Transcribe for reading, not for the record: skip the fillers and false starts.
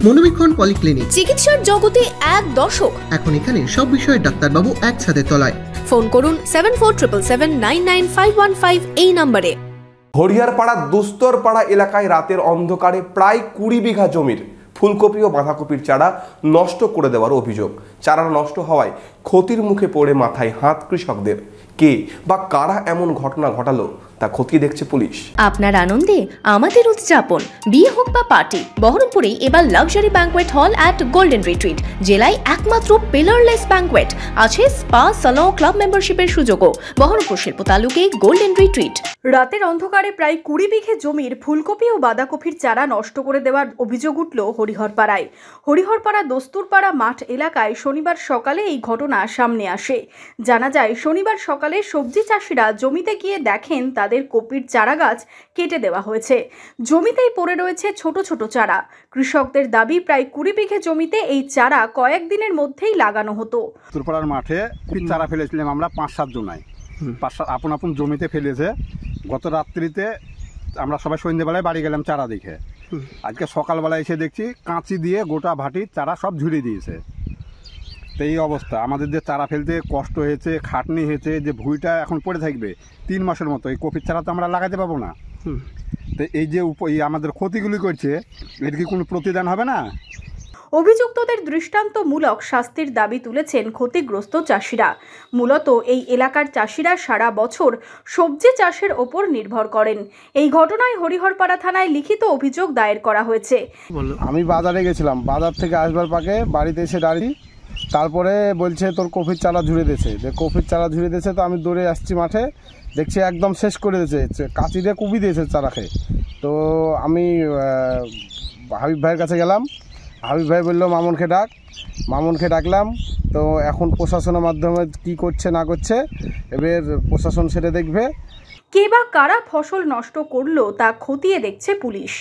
মনোবীক্ষণ polyclinic, চিকিৎসার জগতে এক দশক। এখন এখানে সব বিষয়ে ডাক্তারবাবু একসাথে তলায়। ফোন করুন 7477999515 এই নম্বরে। হরিহরপাড়া দুস্তরপাড়া এলাকায় রাতের অন্ধকারে প্রায় 20 বিঘা জমির ফুলকপি ও বাঁধাকপির চারা নষ্ট করে দেওয়ার অভিযোগ। চারা নষ্ট হওয়ায় ক্ষতির মুখে পড়ে মাথায় হাত কৃষকদের। কে বা কারা এমন ঘটনা ঘটালো তা খতিয়ে দেখছে পুলিশ। আপনার আনন্দে আমাদের উদযাপন। বিয়ে হোক বা পার্টি, বহরমপুরে এবার luxury banquet hall at golden retreat. জেলায় একমাত্র পিলারলেস ব্যাংকোয়েট, আছে স্পা, সালন, ক্লাব মেম্বারশিপের সুযোগও। বহরমপুর শিল্প তালুকে গোল্ডেন রিট্রিট। রাতের অন্ধকারে প্রায় 20 বিঘে জমির ফুলকপি ও বাঁধাকপির চারা নষ্ট করে দেওয়ার অভিযোগ উঠল হরিহরপাড়ায়। হরিহরপাড়া দস্তুরপাড়া মাঠ এলাকায় শনিবার সকালে এই ঘটনা সামনে আসে। জানা যায়, শনিবার সকালে সবজি চাষিরা জমিতে গিয়ে দেখেন তাদের কপির চারা গাছ কেটে দেওয়া হয়েছে। জমিতেই পড়ে রয়েছে ছোট ছোট চারা। কৃষকদের দাবি, প্রায় 20 বিঘে জমিতে এই চারা কয়েকদিনের মধ্যেই লাগানো হতো। দস্তুরপাড়ার মাঠে চারা ফেলেছিলাম আমরা 5-7 জনায়, 5-7 আপন আপন জমিতে ফেলেছে। গত রাত্রিতে আমরা সবাই সন্ধ্যেবেলায় বাড়ি গেলাম চারা দেখে। আজকে সকালবেলায় এসে দেখছি কাঁচি দিয়ে গোটা ভাটি চারা সব ঝুলিয়ে দিয়েছে। তো এই অবস্থা, আমাদের যে চারা ফেলতে কষ্ট হয়েছে, খাটনি হয়েছে, যে ভুঁইটা এখন পড়ে থাকবে 3 মাসের মতো, এই কপির চারা তো আমরা লাগাতে পাবো না। তো এই যে আমাদের ক্ষতিগুলি করছে, এর কি কোনো প্রতিদান হবে না? অভিযুক্তদের দৃষ্টান্তমূলক শাস্তির দাবি তুলেছেন ক্ষতিগ্রস্ত চাষিরা। মূলত এই এলাকার চাষিরা সারা বছর সবজি চাষের ওপর নির্ভর করেন। এই ঘটনায় হরিহরপাড়া থানায় লিখিত অভিযোগ দায়ের করা হয়েছে। আমি বাজারে গেছিলাম, বাজার থেকে আসবার পাকে বাড়িতে এসে দাঁড়িয়ে, তারপরে বলছে তোর কপির চারা ঝুড়ে দিয়েছে। যে কপির চারা ঝুড়ে দিয়েছে, তো আমি দৌড়ে আসছি মাঠে, দেখছি একদম শেষ করে দিয়েছে, কাঁচি দিয়ে কুপি দিয়েছে চারাকে। তো আমি হাবিব ভাইয়ের কাছে গেলাম, হাবিব ভাই বললো মামুনকে ডাকলাম। তো এখন প্রশাসনের মাধ্যমে কি করছে না করছে, এবার প্রশাসন সেটা দেখবে। কে বা কারা ফসল নষ্ট করলো তা খতিয়ে দেখছে পুলিশ।